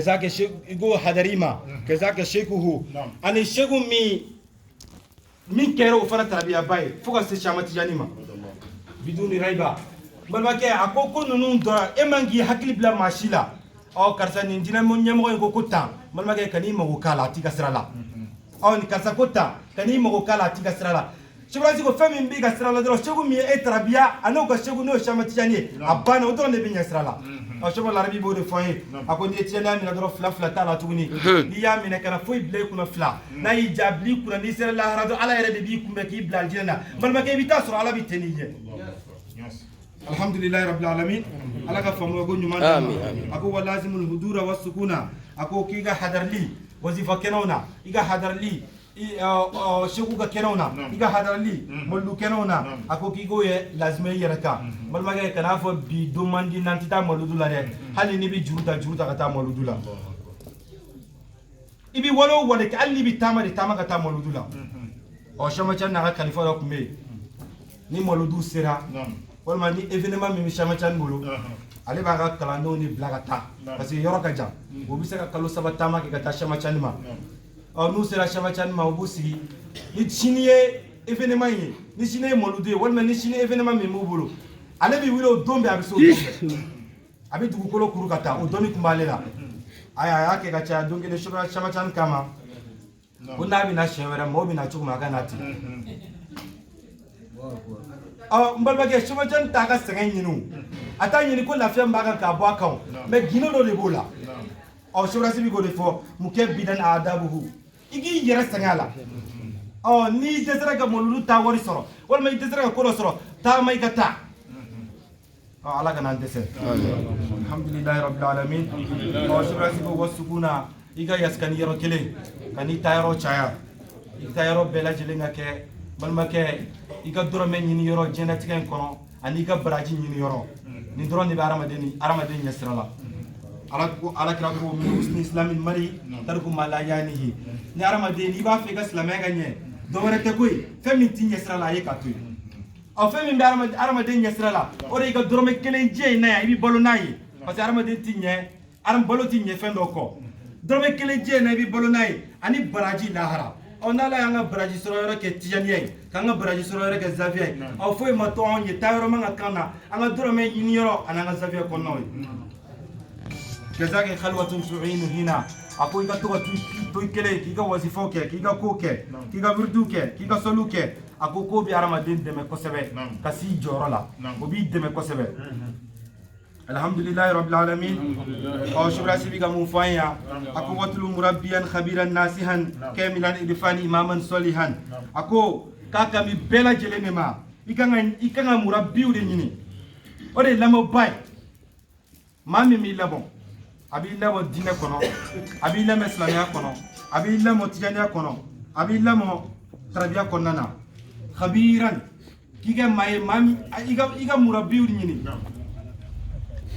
كذاك الشيء يقول حضريما كذاك الشيء هو أنا الشيء من كيرو فرت ربي أباي فوق السشامة تجانيما بدون ريبة بل ما كي أكو كون نون دورا إمانجي حكي بلا ماشيلا أو كرسان إنجينا من يوم يقول كوتا بل ما كي كني مغوكالا تيجا سرالا أو نكرسا كوتا كني مغوكالا تيجا سرالا شبرازي كو فمين بيجا سرالا درو شغو مي إترابيا أنا كو شغو نو شامة تجاني أبانا ودرو نبي سرالا أو شباب العربي بودي فاي أكون يتيلا من أدرو فلا فلا تالا توني نيا من كنا فوي بلاي كنا فلا نا يجابلي كنا نيسر الله رادو على يرد بيكم بكي بلا الجنة بل ما كي بيتاسر على بيتنيه الحمد لله رب العالمين على كفهم يقول نمان أكو ولازم الهدوء والسكون أكو كيجا حضر لي وظيفة كنونا إيجا حضر لي شغوكا كنونا إيجا حضر لي ملو كنونا أكو كيجو لازم يركا بل ما كي كنافو بدومان دي نانتيتا ملو دولا ده هل نبي جروتا كتا ملو دولا إبي ولو ولك اللي بتامر كتا ملو دولا أو شما كان نعا كاليفوريا كمي ni moludu sera walma ni événement mi chama chan bolo ale ba ga kalando ni blagata parce que yoro ka jam o bi se ka kalo sabata ma ka ta chama chan ma o nu sera chama chan ma o busi ni chiniye événement yi ni chiniye moludu walma ni chiniye événement mi mo bolo ale bi wilo dombe abi so abi dugu kolo kuru kata o doni kumbale la aya ke ka cha donge ne chama chan kama o na bi na shewera mo bi na chukuma ka nati mbalbage chama jan taga senga nyinu ata nyini ko lafiya mbaga ka bo akaw me gino do le bola o shura sibi go defo muke bidan adabuhu igi yera sengala o ni desra ga molulu ta wori soro wal may desra ko soro ta may gata o ala kana dese alhamdulillah rabbil alamin o shura sibi go sukuna iga yaskani yero kele kani tayro chaya tayro bela jilinga ke balma ke iga doro men ni yoro genetique en kono ani iga braji ni yoro ni doro ni aramadeni yasrala ala kira ko min usni islamin mari tarku malayanihi ni aramadeni ba fe ga islamé gagné do wara te koy femi tin yasrala yekatu o femi be aramadeni yasrala o de iga doro me kelen je na ibi bolo nayi parce que aramadeni tinye aram bolo tinye fendo ko doro me kelen je na ibi bolo nayi ani braji lahara on a là un baraji sur le que Tianier, quand un baraji sur le que Xavier, au fond, ma tourne, il t'a vraiment à Cana, un autre mais ignore, un Xavier qu'on a. كذاك خلوة سعين هنا أقول لك توي كله كيكا وظيفة كيكا كوكة كيكا بردوكة كيكا سلوكة أقول كوبي أرامدين دم كسبة كسي جورلا وبي دم كسبة الحمد لله رب العالمين أو شبرا سبيكا مفايا أكو وطلو مربيا خبيرا ناسيها كاملا إدفاني إماما صالحا أكو كاكا مي بلا جلنما إكانا مربيو دينيني ودي لما باي مامي مي لبون أبي لما دينة كونو أبي لما إسلامية كونو أبي لما تجانية كونو أبي لما تربية كوننا خبيرا كيكا ماي مامي إيكا مربيو دينيني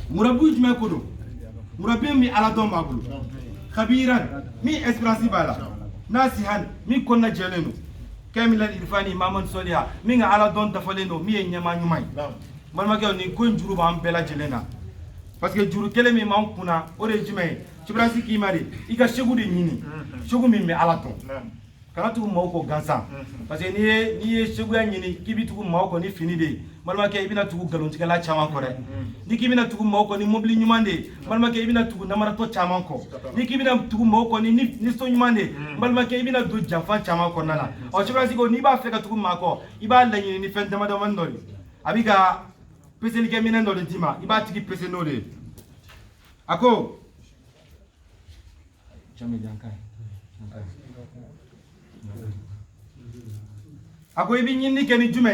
murabu jme kodo murabi mi ala don magulu khabiran mi esperance bala nasihan mi konna jeleno kamilan irfani maman soliha mi nga ala don tafaleno mi nyama nyumai malma ke ni ko njuru ba am bela jelena parce que juru kele mi man kuna ore jme cibrasi ki mari iga shegu de nyini shegu mi ala ton kana tugu mawko gansan parce que ni shegu ya nyini kibi tugu mawko ni fini de malma ke ibina tugu galontika la chama ko re ni kibina tugu mawko ni mobli nyumande malma ke ibina tugu namara to chama ko ni kibina tugu mawko ni so nyumande malma ke ibina do jafa chama ko nana o chibra sigo ni ba feka tugu mako iba la ni fente ma do mandori abiga peseli ke minendo de tima iba tigi pese no de ako chame jankai ako ibi nyindi ke ni jume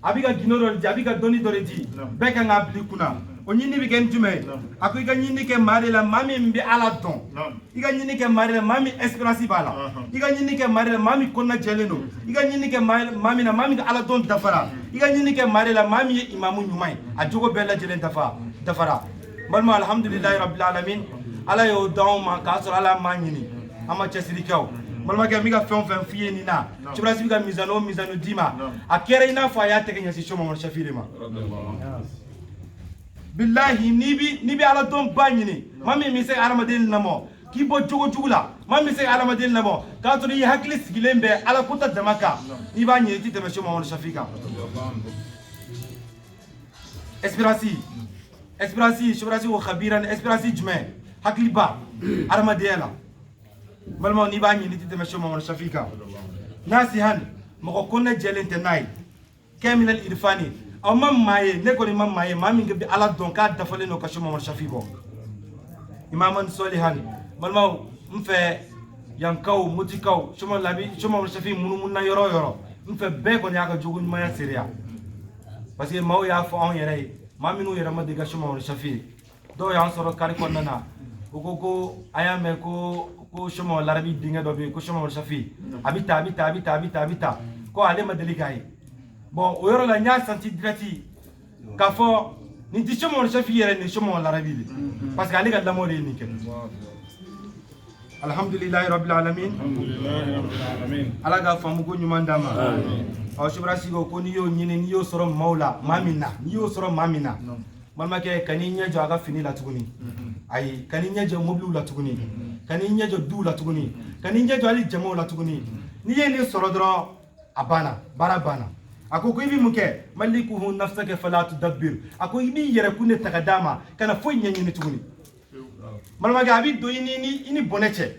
abiga ginoro abiga doni doredi beka ngabli kuna onyini bi ken jume ako iga nyini ke mari la mami mbi ala don iga nyini ke mari la mami esperance bala iga nyini ke mari la mami konna jeleno iga nyini ke mami na mami ala don dafara iga nyini ke mari la mami imamu nyumai ajogo bella jelen dafara malma alhamdulillah rabbil alamin ala yo dawma kasor ala manyini ama chesirikaw malma ke amiga fɛn fiye ni na cibra sibi ka mizano dima a kɛra ina fa ya tɛgɛ ɲɛsi shoma mar shafire ma billahi ni bi ala don banyini mami mi se aramadin namo ki bo jogo jugula mami se aramadin namo ka to ni hakli sigilen be ala kuta damaka ni ba nyini ti teme shoma won shafika Espérance wa khabiran espérance jumay hakli ba aramadela malmo ni ba nyini ti teme shoma won shafika nasihan mo ko ne jelente nay kamil al irfani aw mam maye ne ko ni mam maye mami ngi ala don ka dafale no ka shoma won shafibo imaman solihan malmo mfe yankaw mutikaw shoma won shafi mun na yoro mfe be ko nyaka jogu maya seria parce que maw ya fo on yere mami no yere madiga shoma won shafi do ya soro kari ko nana ko ayame ko shoma larabi dinga do be ko shoma won shafi abita ko ale madelikai bon o yoro la nya santi dirati ka fo ni ti shoma won shafi yere ni shoma larabi parce que ale ga damo ni ke alhamdulillah rabbil alamin ala ga famu ko nyuma ndama aw shibra sigo ko ni yo nyine ni yo soro maula mamina ni yo soro mamina malma ke kaninya jo aga fini la tuguni ay kaninya jo moblu la tuguni kaninya jo du la tuguni kaninya jo ali jamo la tuguni ni ye ni soro dro abana barabana ako ko ibi muke malikuhu nafsaka fala tudabbir ako ibi yere kunne takadama kana fo nyenyi ni tuguni malma ga abi do ini boneche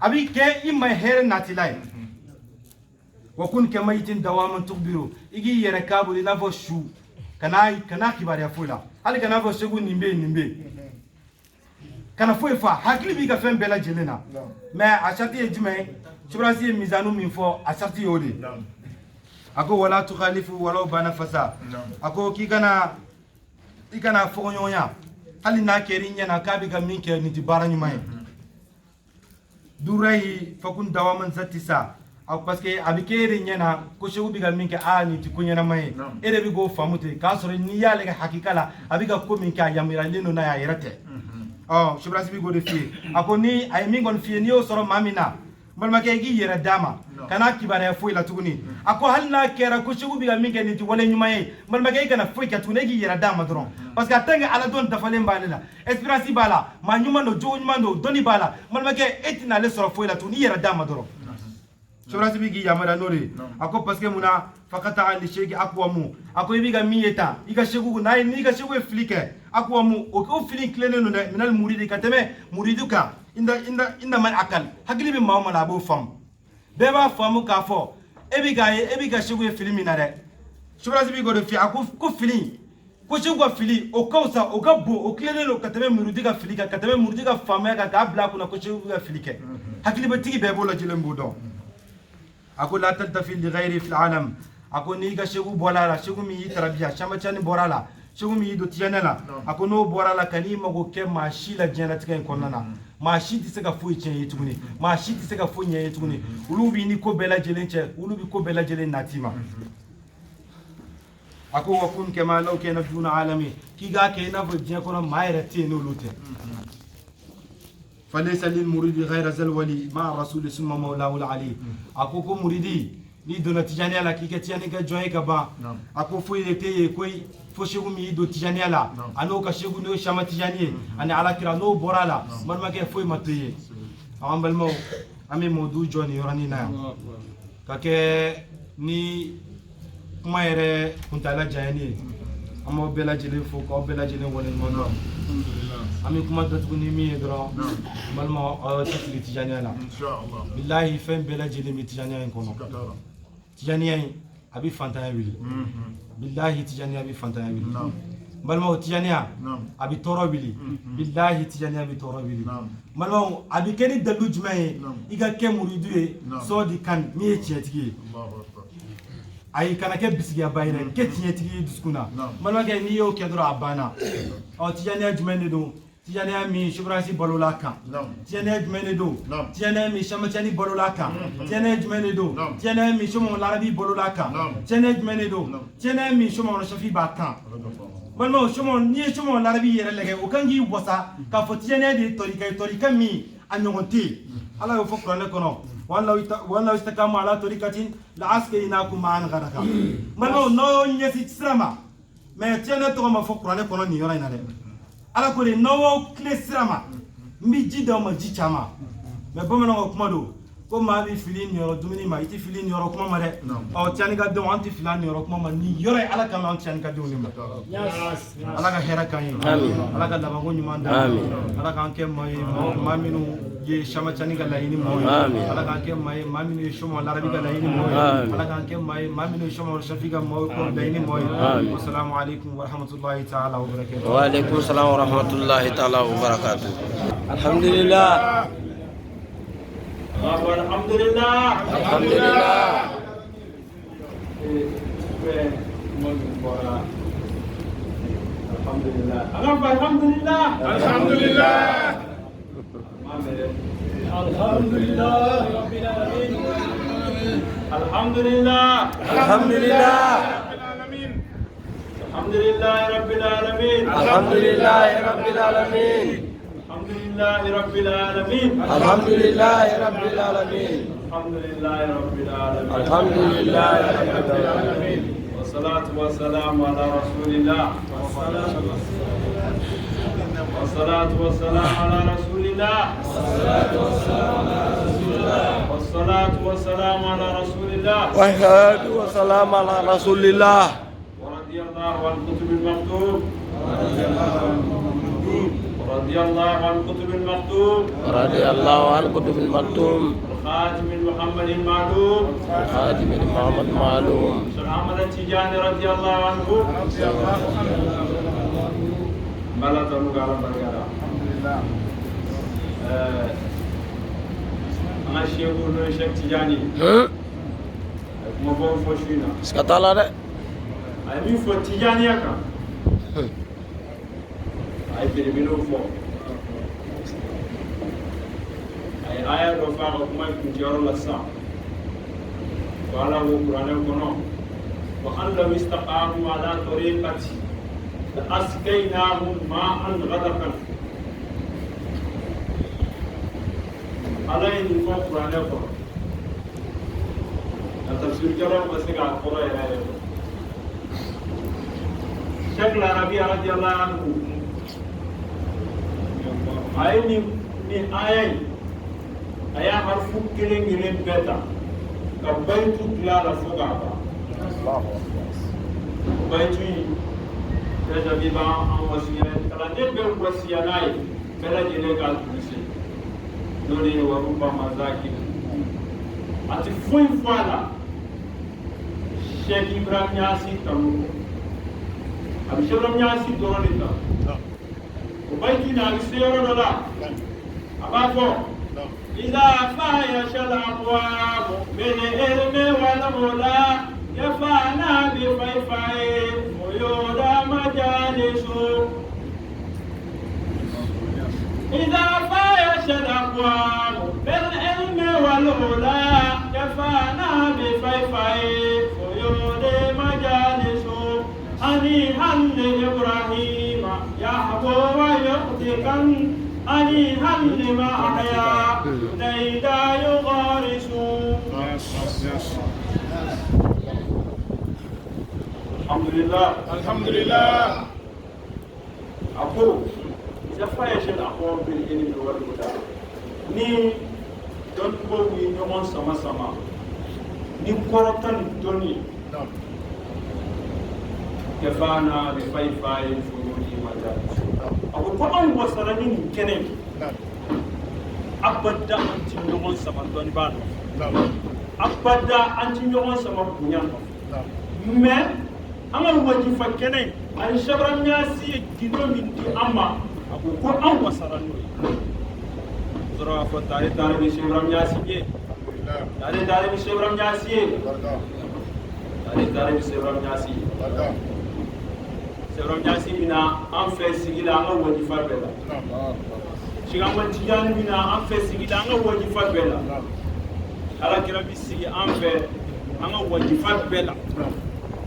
abi ke imma here natilai wa kun kamaytin dawaman tukhbiru igi yere kabu ina fo shu kana kibari afula hali kana fo segu nimbe kana fo fa hakli bi ka fen bela jelena mais a chati ejme chubrasi mizanu min fo a chati yodi ako wala tukhalifu wala bana fasa ako ikana fo nyonya hali na kerinya na kabi ga min ke ni tibara nyumay durai fakun dawaman zatisa aw parce que abikere nyana ko shegu biga min ke ani ti kunya na mai ere bi go famute ka sore ni yale ga hakikala abiga ko min ka yamira leno na ya yerate oh shibrasi bi go de fi ako ni ay min gon fi ni o soro mamina malma ke gi yera dama kana kibara fo ila tuguni ako halna kera ko shegu biga min ke ni ti wala nyumay malma ke kana fo ka tuguni gi yera dama dron parce que tanga ala don dafalen balala espérance bala ma nyuma no jo nyuma no doni bala malma ke etina le soro fo ila tuguni yera dama dron shibrasi bi gi yamara nore ako parce que muna fakata ali shegi akwamu ako ibiga miyeta iga shegu na ni ga shegu flike akwamu o ko flin klene no minal muridi kateme muriduka inda man akal hakili bi mawma la bo fam beba famu ka fo ebiga shegu flin re shibrasi bi go de fi ako ko flin ko shegu flin o kausa o gabbo o klene no kateme muridiga flika kateme muridiga famu ka bla kuna ko shegu flike hakili ba tigi bebo la jilembu do ako la taltafi li ghairi fil alam ako ni ga shegu bolala shegu mi tarabiya shama chani borala shegu mi do tiyanela ako no borala kanima go ke mashi la jannat kan konnana mashi ti sega fu chen yituguni mashi ti sega fu nye yituguni ulubi ni ko bela jelenche ulubi ko bela jelen natima ako wakun kama law kana duna alami kiga ke na fu je kono mayre ti no lute فليس للمريد غير ذا الولي مع الرسول ثم مولاه العلي اكو مريدي ni dona tijani ala ki ketiyani ga joy ga ba ako fo yete koy fo shegu mi do tijani ala ano ka shegu no shama tijani ani ala kira no borala man ma ke fo matuye ambal mo ami modu joni yorani na ka ke ni mayre kuntala jani amo bela jele fo ko bela jele wala mo ami kuma datuguni mi dro malma tasli tijani ala inshallah billahi fem bela jele mi tijani en kono tijani abi fantaya wili billahi tijani abi fantaya wili malma tijani abi toro wili billahi tijani abi toro wili malma abi keni dalu jumay iga ke muridu e so di kan mi chetigi ay kana ke bisiga bayre ke chetigi diskuna malma ke ni yo ke dro abana o tijani jumay do tijani mi shubrasi balolaka tijani jumene do tijani mi shamachani balolaka tijani jumene do tijani mi shumo larabi balolaka tijani jumene do tijani mi shumo shafi batan balmo shumo ni shumo larabi yere lege o kangi wasa ka fo tijani de torika mi anyonti ala yo fokro le kono wala istakamu ala torikatin la askaynakum ma'an ghadaka balmo no nyesi tsrama mais tiene to ma fo Qur'an kono ni yora ina de ala ko le no clé sirama mbi ji da ma ji chama mais bomana ko kuma do ko ma bi fili ni yoro dumini ma iti fili ni yoro kuma ma de o tiani ga do anti fili ni yoro kuma ma ni yoro ala kama anti tiani ga do ni ma ala ka hera kan yi ala ka labango nyuma da ala ka anke mai maminu ye shama tiani ga layini mo ala ka anke mai maminu ye shomo larabi ga layini mo ala ka anke mai maminu ye shomo shafiga mo ko layini mo assalamu alaikum wa rahmatullahi ta'ala wa barakatuh wa alaikum assalam wa rahmatullahi ta'ala wa barakatuh alhamdulillah Alhamdulillah. Alhamdulillah. Alhamdulillah. Alhamdulillah. Alhamdulillah. Alhamdulillah. Rabbil alamin. Alhamdulillah. Alhamdulillah. Alhamdulillah Rabbil alamin. Alhamdulillah Rabbil alamin. Alhamdulillah Rabbil alamin. Alhamdulillah Rabbil alamin. Alhamdulillah Rabbil alamin. Alhamdulillah Rabbil alamin. والصلاة والسلام على رسول الله. والصلاة والسلام على رسول الله. والصلاة والسلام على رسول الله. والصلاة والسلام على رسول الله. ورضي الله عن قطب المكتوم. رضي الله عن قطب المكتوم. رضي الله عن قطب المكتوم. خاتم محمد المعلوم. خاتم محمد معلوم. شيخ أحمد التجاني رضي الله عنه. بلا تلوك على بركاته. الحمد لله. أنا الشيخ الشيخ تجاني. ما بقول فشينا. سكتالا ده. أبي فتجاني أكا. أي بيربينو فو. أي آية رفع حكمة كنجار لسا. وعلى القرآن الكريم. وأن لو استقاموا على طريقتي لأسقيناهم ماء غدقا. على إن فوق القرآن الكريم. التفسير كلام بس قاعد القرآن هاي. شيخ العربي رضي الله عنه. أي من آية أيا حرف كلين كلين بيتا كبيت كلا لفوقا بيتي تجدي با أم وسيا كلا نبي وسيا ناي كلا جلك على كرسي دوني وربما مزاكي أتفوي فالا شيخ إبراهيم ياسين تمو أبي شيخ إبراهيم ياسين دورانيتا وبيتنا بسيارة ولا أبافو إذا فايش الأقوام بالعلم والهدى يفعنا بفيفاء ويود مجالس إذا فايش الأقوام بالعلم والهدى يفعنا بفيفاء ويود مجالس هنيئا لإبراهيم يحبو ويقتكا هنيئا لما أحيا نيدا يغارس. الحمد لله. الحمد لله. أقول إذا فايش الأقوام بالعلم والهدى ni don ko wi ñomon sama sama ni korotan doni kefana bi fay fay furuni majalis abu ko an wasarani ni kenen abada anti ñomon sama doni ba abada anti ñomon sama bunyan mais amal waji fa kenen an shabram nyasi gido min di amma abu ko an wasarani zora fa tare tare bi shabram nyasi je tare tare bi shabram nyasi tare tare bi shabram nyasi shabram nyasi bina an fe sigila an waji fa bela shiga man tijan bina an fe sigila an waji fa bela ala kira bi sigi an fe an waji fa bela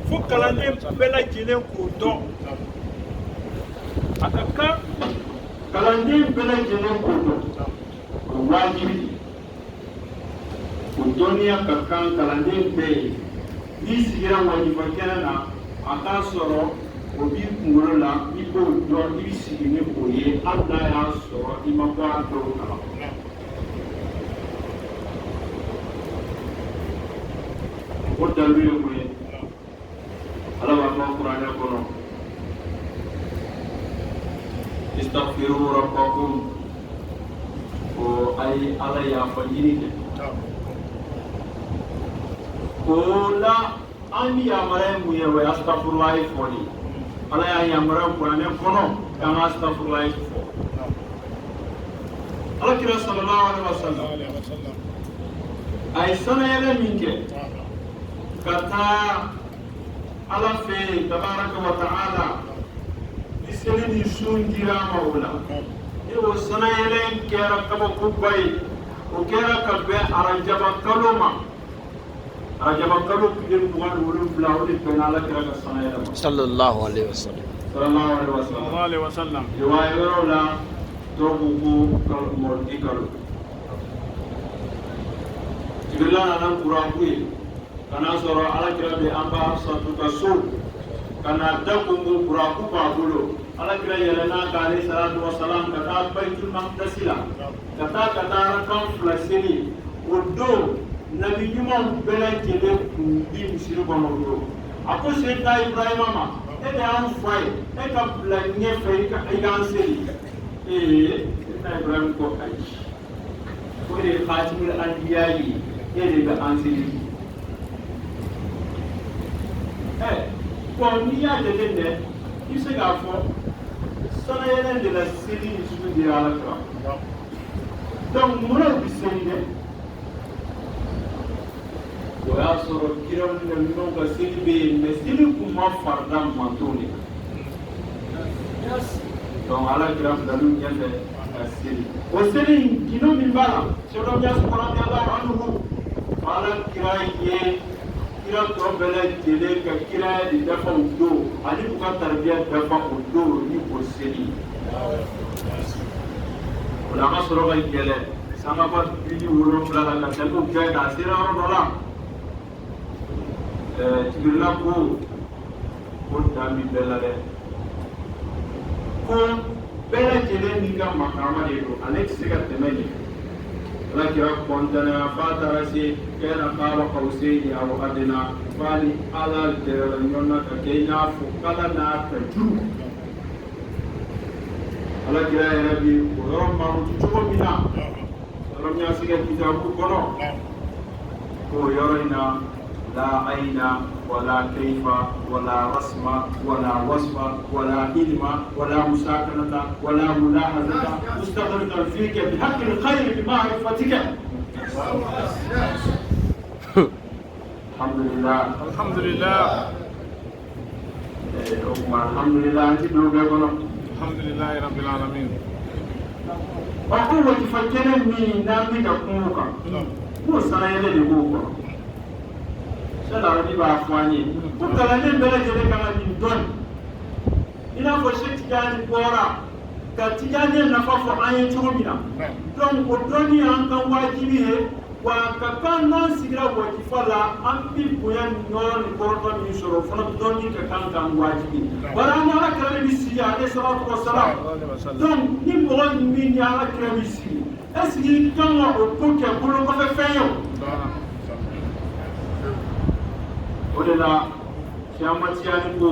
fo kalanden bela jelen ko do akaka kalanden bela jelen ko do wajibi duniya ka kan kalanden bɛɛ ye n'i sigira wajiba kɛnɛ na a k'a sɔrɔ o b'i kunkolo la i b'o dɔn i bɛ sigi ni o ye hali n'a y'a sɔrɔ i ma bɔ a dɔw kala. o dalu ye mun ye ala b'a fɔ kuranɛ kɔnɔ istaghfiru rabbakum ko a ye ala yafa ɲini kɛ. o la an bi yamaruya ye mun ye o ye astaghfirullahi fɔli ala y'a yamaruya kuranɛ kɔnɔ k'an ka astaghfirullahi fɔ. alakira sallallahu alaihi wasallam a ye sanayɛlɛ min kɛ ka taa ala fɛ yen tabaraka wa ta'ala ni seli ni sun dira ma o la ni o sanayɛlɛ kɛra kabakoba ye o kɛra ka bɛn arajaba kalo ma. arajaba kalo tile 27 o de bɛnna alakira ka sanayɛlɛ ma sallallahu alaihi wasallam. sallallahu alaihi wasallam riwaya wɛrɛw la dɔw ko ko mɔlidi kalo jibirila nana kuranko ye kana sɔrɔ alakira bɛ an ba Hafsatu ka so kana da kongo kuranko b'a bolo alakira yɛlɛnna k'ale salatu wasalam ka taa Baitul Maqdis la ka taa rakan 2 seli o don nabi ɲumanw bɛɛ lajɛlen kun bi misiri kɔnɔ o don a ko seyidina Ibrahima ma e de y'an fa ye e ka bila ɲɛfɛ i k'an seli seyidina Ibrahima ko ayi o de ye khatimul anbiya ye e de bɛ an seli. bon n'i y'a jateminɛ i bɛ se k'a fɔ sanayɛlɛ de la seli ni sugu dira alakira donc munna u bɛ seli dɛ o y'a sɔrɔ kiraw ni nabiɲumanw ka seli bɛ yen mais seli kun ma farida mantonw de kan donc alakira bilaliw ɲɛfɛ ka seli o seli in gindo min b'a la sɛbɛn ɲɛ radiyallahu anhu alakira ye kira tɔ bɛɛ lajɛlen ka kiraya de dafa o don ani k'u ka taribiya dafa o don ni o seli o la an ka sɔrɔ ka yɛlɛ sangaba 70 la ka tɛmɛ o kɛ k'a sera yɔrɔ dɔ la Jibirila ko dan bɛ bɛɛ la dɛ ko bɛɛ lajɛlen n'i ka makaama de don ale tɛ se ka tɛmɛ yen. alakira kɔntana f'a taara se kɛra kaaba kawuseyni aw adina f'a ni ala gɛrɛla ɲɔgɔn na ka kɛ i n'a fɔ kala n'a ka juru alakira yɛrɛ bi o yɔrɔ mamutu cogo min na yɔrɔ min y'a se ka kitabu kɔnɔ k'o yɔrɔ in na la ayina wala kayfa wala rasma wala wasfa wala ilma wala musakanata wala mulahazata mustaqritan fika bihaqqi alkhayr bima'rifatika. alhamdulillah alhamdulillah alhamdulillah anti do be kono alhamdulillah rabbil alamin wa ko wati fakene min na mi ka kunuka ko sanayele de ko ko sala ni ba fani ko kala ne bele jele kala ni don ina fo Sheikh Tidiane bora ka Tidiane na fa fo ayen cogo mina donc o doni an kan wajibi he wa ka kan nan sigira wajifa la an bi bonya nyor ni korto ni soro fana doni ka kan wajibi wala ni ala kala bi si ya alayhi salatu wassalam donc ni mo min ya ala kala bi si est-ce que kan o ko ke bolo ko fe feyo o de la Siamatiyani ko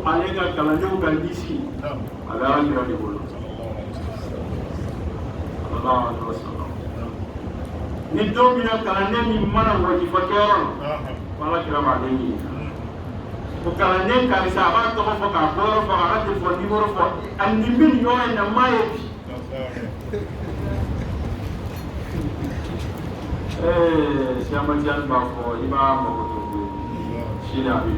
ale ka kalandenw ka lisi a bɛ alakira de bolo sallallahu alaihi wasallam ni don min na kalanden min mana wajifa kɛyɔrɔ la ko alakira b'ale ɲininka o kalanden karisa a b'a tɔgɔ fɔ k'a bɔyɔrɔ fɔ k'a ka telefɔni nimoro fɔ a nin bɛ nin yɔrɔ in na m'a ye bi Siamatiyani b'a fɔ i b'a mago to sini a bɛ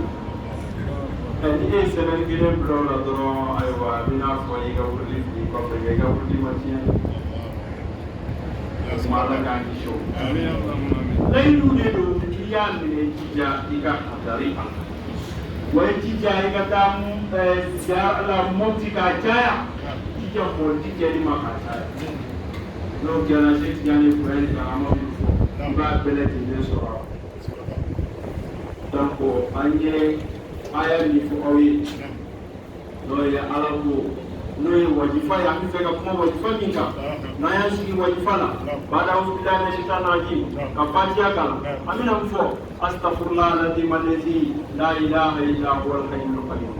ni e sɛbɛnni kelen bila o la dɔrɔn ayiwa a bɛ n'a fɔ i ka wuli fili kɔfɛ i ka wuli ma tiɲɛ kuma ala k'an kisi o layidu de don i y'a minɛ i jija i ka dari a wa i jija i ka taa la mɔti k'a caya jija mɔti kɛli ma k'a caya n'o kɛra Sheikh Tidiane fura ye kalama min fɔ i b'a bɛɛ lajɛlen sɔrɔ donc an ye aya ni fo awi no ya alago no ya wajifa ya mfeka kuma wajifa minka na ya shi wajifa la baada ya billahi na shaitan rajim kafatiya kala amina mfo astaghfirullah alazim allazi la ilaha illa huwa al-hayyul qayyum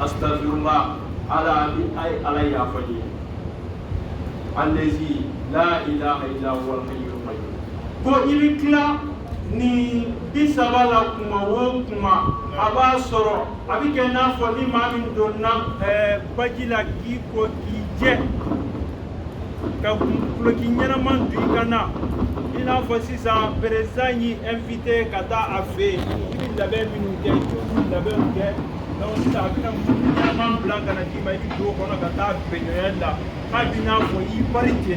astaghfirullah ala bi ay alayya faji allazi la ilaha illa huwa al-hayyul qayyum ko ibikla ni bisabala kuma wo kuma aba soro abike na fo ni ma min donna bajila ki ko ki je ka kulo ki nyana man du kana ina fo sisa prezani invité kata afe ni labe minu ke ni labe ke non ta kana man blanca na di mai do kono kata benyoyenda ka bina fo yi parite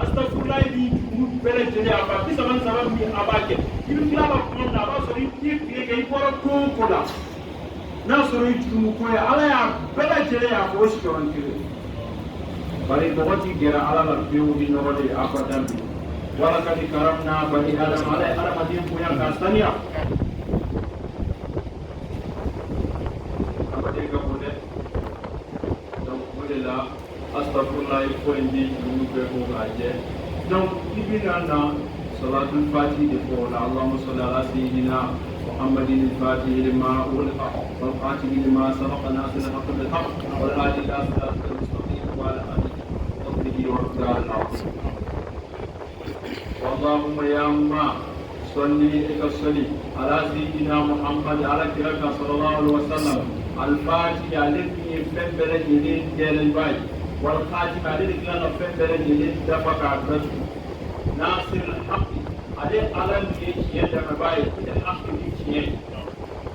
astagfirullah bi mu bele jele aba bisa man sabab mi abake ibi kila ba ko na ba so ri ti ke ko ko la na so ri tu ko ya ala ya bele jele ya ko shi on kire bari ko ti gera ala la bi u bi no de abadan wala kad karamna bani adam ala madin ko ya kastania abade ka bode donc bode la astagfirullah ko indi mu be ko gaje donc ibina na salatul fatih de ko la allahumma salli ala sayyidina muhammadin al-fatih lima ulqa wal qatil lima sabaqa nasir al-haqq bil haqq wal hadi ila siratal mustaqim wa ala alihi wa sahbihi اللهم يا الله صلي وسلم على سيدنا محمد على كرك صلى الله عليه وسلم الفاتح الذي يفهم بلد ديال الباي والخاتم الذي كان يفهم بلد دفق عبده ناصر الحق عليه على الجيش يدعم باي الحق الجيش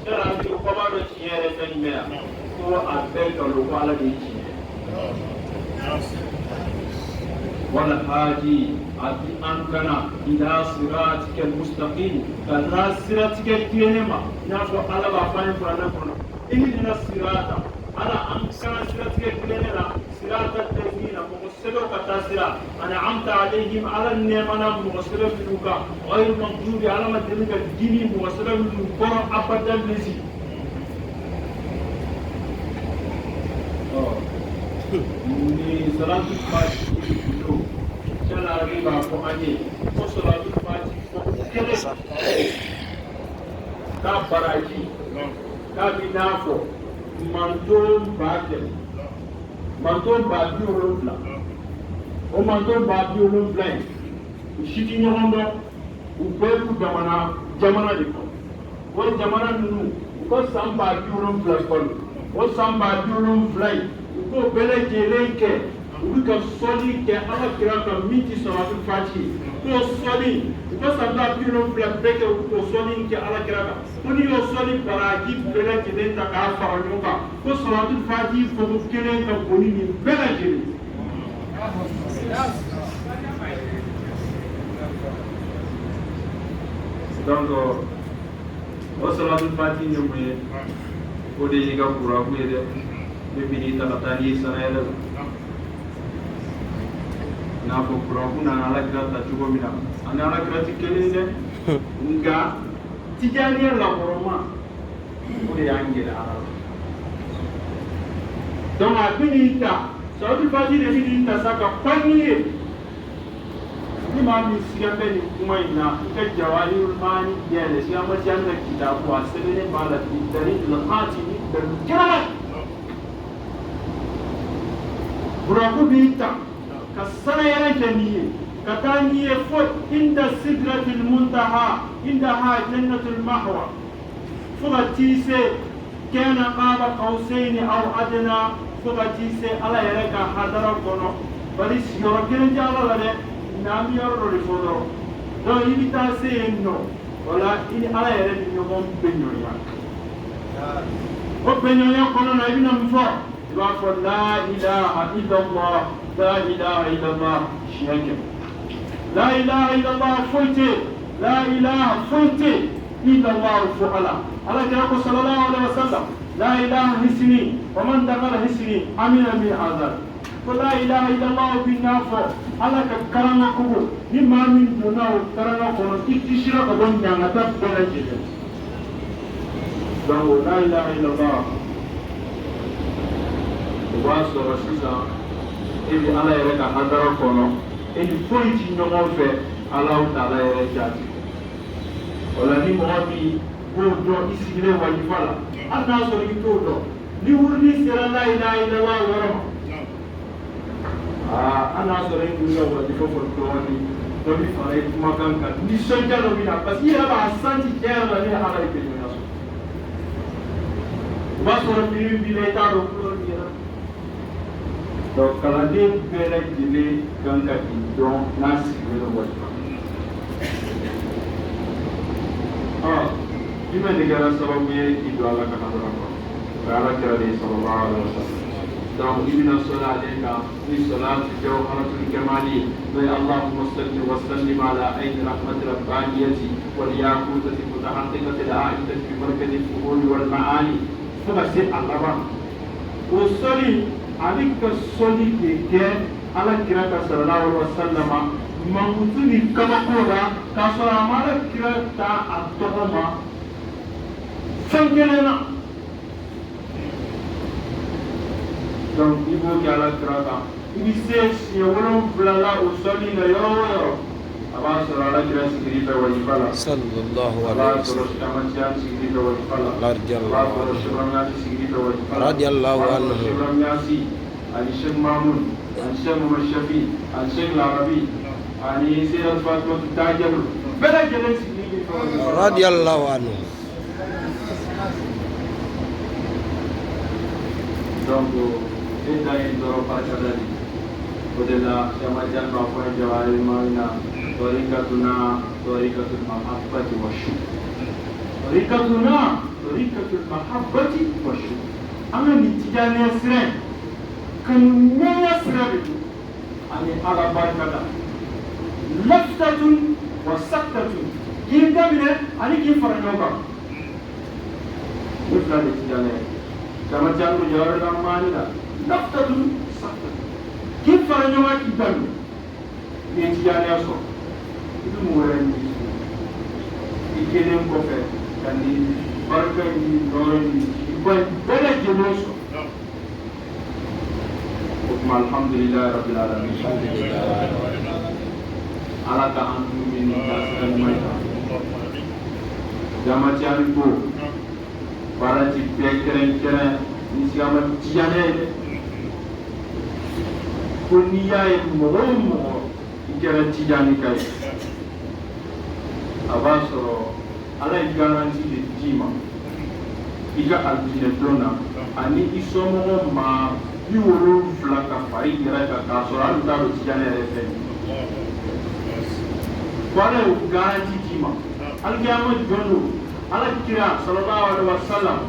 شرع في قبر الشيء سنميا هو أبيك لو على الجيش والهادي أبي أنكنا إلى صراطك المستقيم كذا صراطك الكريمة نحن على بافين فرناكم إهدنا الصراط على أنكنا صراطك الكريمة صراط الذين مغسلوا كتاسرا أنعمت عليهم على النعمة مغسلوا منك غير المغضوب على مدينك الدين مغسلوا منك أبدا لزي ni salatu fati ko kana riba ko anye ko salatu fati ko kele ka baraji ka binafo manton ba bi olofla o manton ba bi olofla shiti nyondo u beku jamana de ko jamana nunu ko samba bi olofla ko samba bi olofla ko bele jelenke uka soli ke ala kira ka miti salatu fati ko soli ko sabla biro beke ko soli ke ala kira ka kuni yo soli baraji bele jelenta ka fa nyoka ko salatu fati fo ko kele ka kuni ni bele jele donc o salatu fati ni mo ko de ga kura ku yede bibini talatani sanayela na fo kuna na ala kira ta chugo mina ana ala kira tikelinde nga tijani la boroma ko de angela ala donc abini ta saudi fadi de bini ta saka paniye ni ma mi sigambe ni kuma ina ka jawahirul mani ya le sigamba janga kitabu asene mala dari al-khatimi bil kalam buraku bita kasana yana jamiye kataniye fo inda sidratil muntaha indaha jannatul mahwa fugatise kana qaba qausain aw adna fugatise ala yaraka hadara kono bari siyoro kene jala la de nami yoro ri fodo do ibita se no wala ini ala yare ni nyom benyoya o benyoya kono na ibina mfo وقال لا إله إلا الله لا إله إلا الله شيئا لا إله إلا الله فوتي لا إله فوتي إلا الله فعلا على جناب صلى الله عليه وسلم لا إله حسني ومن دخل حسني أمين من هذا ko la ilaha illallah bi nafo ala ka karanga kubo ni ma min dona o karanga kono ikishira ko don nyanga ta bela jide donc la ilaha illallah wa sɔrɔ sisan e bi ala yɛrɛ ka hadara kɔnɔ e ni foyi ti ɲɔgɔn fɛ Allahu Taala yɛrɛ jaabi o la ni mɔgɔ min b'o dɔn i sigilen wajiba la hali n'a sɔrɔ i t'o dɔn ni wurudi sera la ilaha illallah yɔrɔ ma hali n'a sɔrɔ i kun ka wajiba fɔ dɔɔnin dɔ bi fara i kumakan kan nisɔndiya dɔ bi na parce que i yɛrɛ b'a santi tiɲɛ yɛrɛ la ne ala ye kelen sɔrɔ o b'a sɔrɔ fini b'i la i t'a dɔn kulɔri b'i la donc kalanden bɛɛ lajɛlen kan ka i dɔn n'a sigilen wajiba jumɛn de kɛra sababu ye k'i don ala ka hadara kɔnɔ o ye ala kɛra de ye sallallahu alaihi wa sallam donc i bɛna sɔli ale kan ni salati jawharatul kamali n'o ye allahumma salli wa sallim ala ayni rahmati rabbaniyati wal yaqutati mutahaqqiqati al-a'idati bi barakati al-fuhuli wal ma'ani fo ka se a laban o sɔli ale ka sɔli de kɛ ala kira ka sallallahu alaihi wa sallama mankutu ni kabako la k'a sɔrɔ a ma ala kira ta a tɔgɔ ma fɛn kelen na donc i b'o kɛ ala kira kan i bɛ se siɲɛ 7 la o sɔli la yɔrɔ o yɔrɔ a b'a sɔrɔ ala kira sigili bɛ wajiba la sallallahu a b'a alaihi wa sɔrɔ sallam camantiya sigili bɛ wajiba la a b'a sɔrɔ sɛbɛnniyaasi sigili bɛ wajiba la radiyallahu anhu sɛbɛnniyaasi ani Sheikh Mamun ani Sheikh Muhammad Shafi ani Sheikh Larabi ani Seydat Fatima Tajabu bɛɛ lajɛlen sigili bɛ wajiba radiyallahu anhu donc e ta ye dɔrɔn barikada de o de la camanjan b'a fɔ an jawari maina tarikatuna tarikatul mahabbati wa shukr tarikatuna tarikatul mahabbati wa shukr an ka nin tijaniya sira kanuɲɔgɔnya sira de don ani ala barikada laftatun wa saktatun k'i daminɛ ani k'i fara ɲɔgɔn kan o fila de tijaniya camanjan ko jawari la maani la laftatun saktatun k'i fara ɲɔgɔn kan k'i daminɛ n'i ye tijaniya sɔrɔ i bɛ mun wɛrɛ ɲini i kelen kɔfɛ ka nin barika ni nɔɔrɔ ni jigiba bɛɛ lajɛlen sɔrɔ o tuma alhamdulilayi rabbil alamin ala ka an tuuru ni ka sira ɲuman kan jamaciyali ko baaraji bɛɛ kɛrɛnkɛrɛn ni sigama tijaniya ye dɛ ko n'i y'a ye mɔgɔ o mɔgɔ i kɛra tijani ka ye a b'a sɔrɔ ala ye garanti de d'i ma i ka alijinɛ don na ani i somɔgɔ ma 70 ka fara i yɛrɛ kan k'a sɔrɔ hali t'a dɔn tijani yɛrɛ fɛn ye ko ala y'o garanti d'i ma alikiyama jɔn don ala kira sallallahu alaihi wa sallam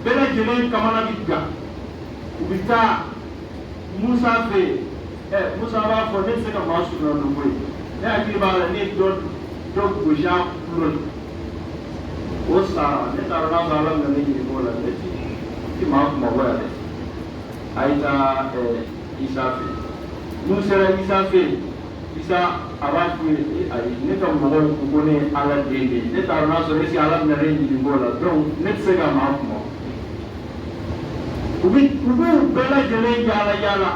bɛɛ lajɛlen kamana bi gan u bi taa Musa fɛ yen Musa b'a fɔ ne tɛ se ka maa surunya don koyi ne hakili b'a la ne ye dɔ gosi a kulo la o sara ne taara n'a sɔrɔ ala bɛna ne ɲininka o la ne ti maa kuma bɔ yan dɛ a ye taa Isa fɛ n'u sera Isa fɛ Isa a b'a f'u ye ayi ne ka mɔgɔw ko ne ye ala den de ye ne taara n'a sɔrɔ est-ce que ala bɛna ne ɲininka o la donc ne tɛ se ka maa kuma u b'u bɛɛ lajɛlen yaala yaala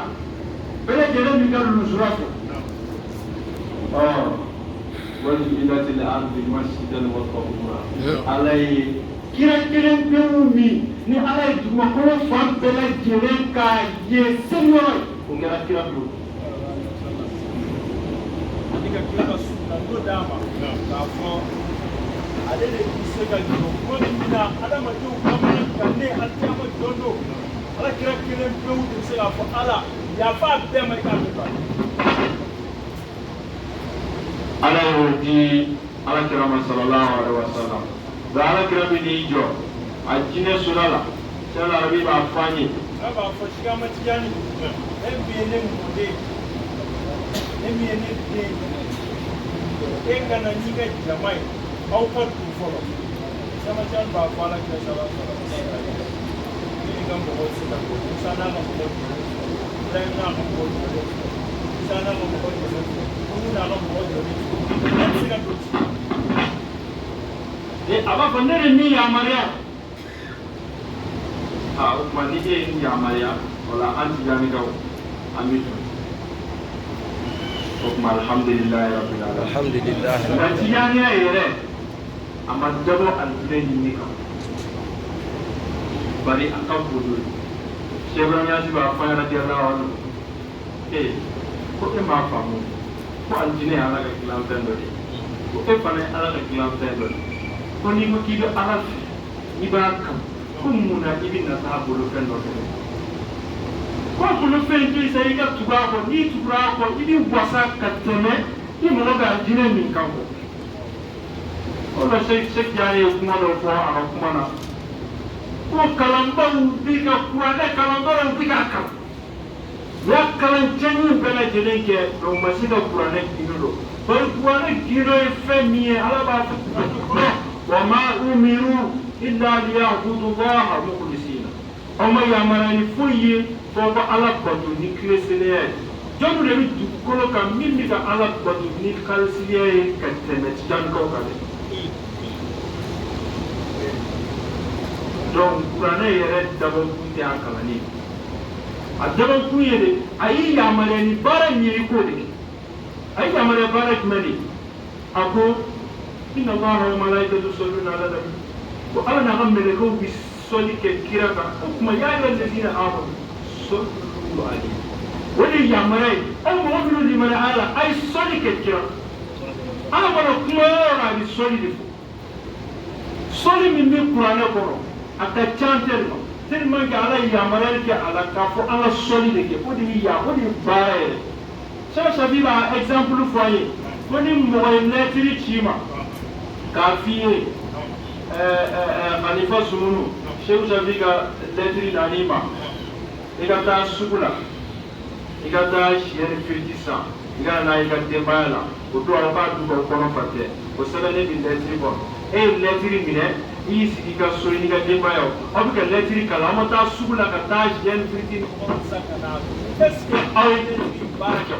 bɛɛ lajɛlen b'i ka lusura fɔ وجعلت الأرض مسجدا وطهورا ala ye kira kelen pewu min ni ala ye dugumakolo fan bɛɛ lajɛlen k'a ye seniyɔrɔ ye o kɛra kira don ani ka kira ka sunnato d'a ma k'a fɔ ale de bɛ se ka jɔ ko min bɛna adamadenw kamana kan ne alikiyama don do ala kira kelen pewu de bɛ se k'a fɔ ala yafa bɛɛ ma i k'a bɛɛ ban. ala y'o di ala kira ma sallallahu alaihi wa sallam nka ala kira bɛ n'i jɔ a jinɛ sura la sɛlɛ arabi b'a fɔ an ye. a b'a fɔ sigama tijani e min ye ne mɔden e min ye ne den e kana n'i ka jama ye aw ka dugu fɔlɔ sigama tijani b'a fɔ ala kira sallallahu alaihi wa sallam ne ni ka mɔgɔw se ka ko musa n'a ka mɔgɔw Ibrahim na ko ko sana ko ko ko na ko ko ko sira ko aba fandere ni ya maria o kuma ni ni ya maria wala anti jami daw amin o kuma alhamdulillah rabbil alamin alhamdulillah anti jani ayere amadabo alfre ni ka bari akam bodo chebra nya si ba fa radiyallahu anhu ko e ma famu ko anjine ala ka kilam tendo ko e fane ala ka kilam tendo ko ni ko kido ala ni ba kam kumuna ibina sabulu fendo ko kuno fendo sai ga tuba ko ni tuba ko ibi wasa kateme ni mo ga jine min kanko o la sai jare kuma do ko ala kuma na ko kalamba ubi ka kuade kalamba ubi ka kam ya kalan janyu bela jene ke do masida kurane kido ko kurane kido e femi ala ba وما أمروا إلا ليعبدوا الله مخلصين أما يامرني فوي فوق على بدو نكلسليه جنو ربي دكولو كمين بيكا على بدو نكلسليه كتنة جانكو كده donc kurane yɛrɛ dabɔkun tɛ a kalanni a dabɔkun ye de a ye yamaruya ni baara ɲini ko de kɛ a ye yamaruya baara jumɛn de a ko inna allaha wa malaikatahu yusalluna ala nabi ko ala na kan melekaw bi sɔli kɛ kira kan o kuma ya ayyuha alladhina amanu sallu alayhi o de yamaruya ye aw mɔgɔ minnu limaniyara ala a ye sɔli kɛ kira ala mana kuma yɔrɔ la a bɛ sɔli de fɔ sɔli min bɛ kuranɛ kɔnɔ a ka can tellement que ala ye yamaruya kɛ a la k'a fɔ an ka sɔli de kɛ o de ye baara yɛrɛ safi b'a exemple fɔ an ye ko ni mɔgɔ ye lɛtiri ci ma k'a f'i ye Khalifa Sumunu Sheikh Safi ka lɛtiri nani ma i ka taa sugu la i ka taa siyɛ ni firiti san i ka na i ka denbaya la o don a b'a duba o kɔnɔ fa tɛ o sɛbɛnnen bi lɛtiri kɔnɔ e ye lɛtiri minɛ i y'i sigi ka so i n'i ka denbaya aw bɛ ka lɛtiri kalan aw ma taa sugu la ka taa siyɛ ni firiti ni kɔnɔ san ka na est ce que aw ye lɛtiri baara kɛ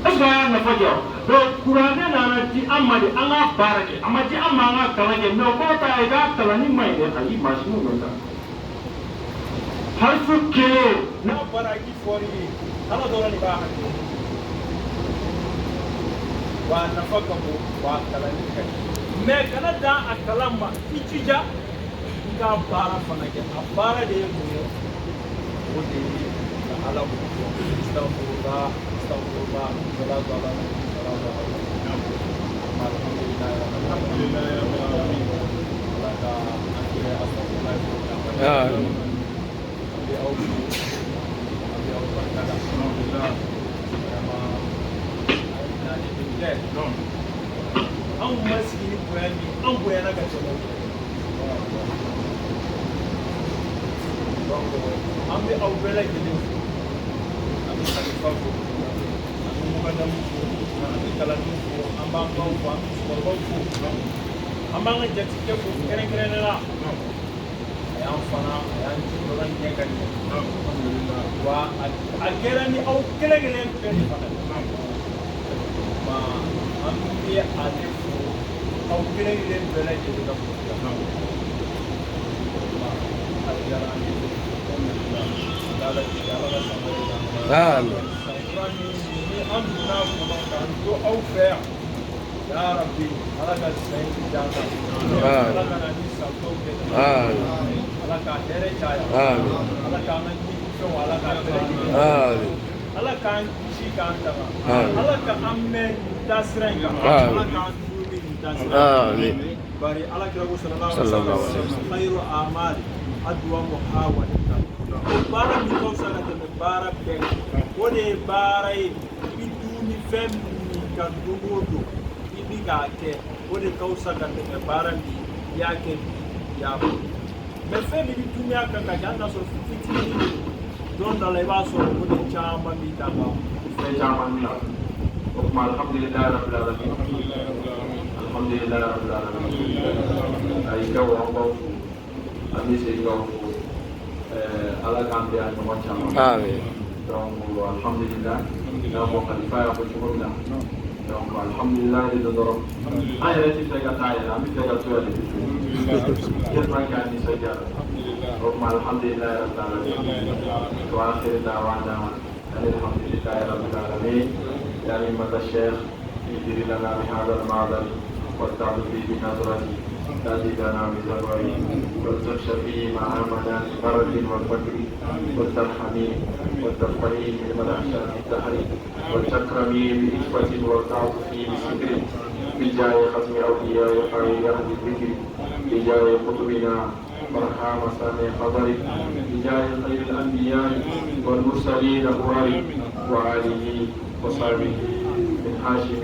est-ce que a y'a nafa kɛ donc kuranɛ nana di an ma de an ka baara kɛ a ma di an ma an ka kalan kɛ mais o kɔrɔ t'a ye k'a kalanni ma ɲi dɛ ayi mansinw bɛ taa harifu kelen n'a bɔra i fɔri ye ala dɔrɔn de b'a hakili wa a nafa ka bon wa a kalanni ka ɲi mais kana dan a kalan ma i jija i ka baara fana kɛ a baara de ye mun ye o de ye ka ala ko astagfirullah astagfirullah salatu ala nabi sallallahu alaihi wasallam alhamdulillah rabbil alamin ala ka akire astagfirullah abi au barkada alhamdulillah sama nani dinge an masigi Qur'ani an boyana ga jama'a an bi au bela gidan an bi khalifa ko madam ani kalani ko an b'an baw fo an bɛ musokɔrɔbaw fo an b'an ka jatigikɛ fo kɛrɛnkɛrɛnnen la a y'an fana a y'an jɔyɔrɔ ɲɛ ka ɲɛ wa a kɛra ni aw kelen kelen bɛɛ de fana ma an bɛ ale fo aw kelen kelen bɛɛ lajɛlen ka fo a diyara an ye ala ka sama an donna kɔnɔ k'an to aw fɛ yan ya rabbi ala ka sayi d'an kan ala ka na ni sanfɛw kɛ ala ka hɛrɛ caya ala k'an ka ɲinifɛnw ala ka bɛrɛ ala k'an kisi k'an tanga ala ka an mɛn nin taasira in kan ala k'an duuru ni nin taasira bari ala kira ko sallallahu alaihi wasallam khairu amali adwamuha wa inna baara min ka fisa ka tɛmɛ baara bɛɛ o de ye baara ye fɛn min ka don o don i bi k'a kɛ o de ka fisa ka tɛmɛ baara min i y'a kɛ bi i y'a fɔ mais fɛn min bɛ dunuya kan ka kɛ hali n'a sɔrɔ fitinin don dɔ la i b'a sɔrɔ o de caman b'i ta ka fɛn caman bila o kuma alhamdulillah rabbil alamin alhamdulillah rabbil alamin a y'i ka wa baw fo a bɛ segin k'aw fo ala k'an bɛn a ɲɔgɔn caman Donc, alhamdulillah, nous avons fait un peu de choses. Donc, alhamdulillah, les deux euros. Ah, il reste fait gâteau, il a mis fait gâteau à l'époque. Il a pas gagné ce gâteau. Donc, alhamdulillah, وآخر دعوانا أن الحمد لله رب العالمين. يا أئمة الشيخ اجري لنا بهذا المعدل واستعد به بنظرته تأتي لنا بزوره وتكشفي معامنا بمرض والفقر والترحمي والتفقهي من مناحشات الدهر والتكرمي بإخوة والتعطفي بسكر بجاه ختم أولياء وخير أهل الذكر بجاه قطبنا برحام سامي قدر بجاه خير الأنبياء والمرسلين أبرار وآله وصحبه من هاشم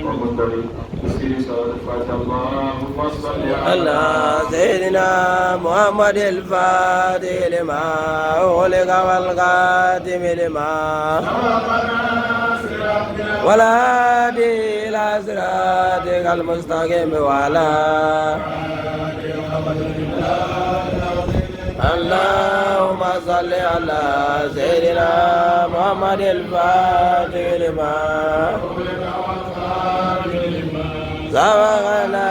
ومنذر بسر صلاة الفاتحة. اللهم صل على سيدنا محمد الفاتح لما أغلق والخاتم لما ولا هادي إلى صراطك المستقيم وعلى اللهم صل على سيدنا محمد الفاتح لما سبقنا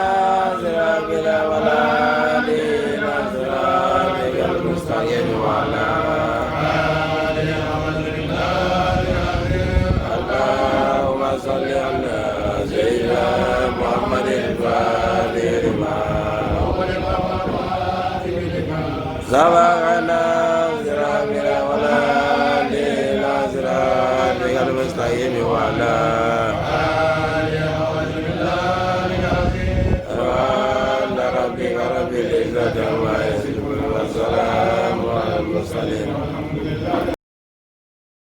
صراطنا ولا هادي إلى صراطك المستقيم وعلى اللهم صل على سيدنا محمد الفاتح لما سبق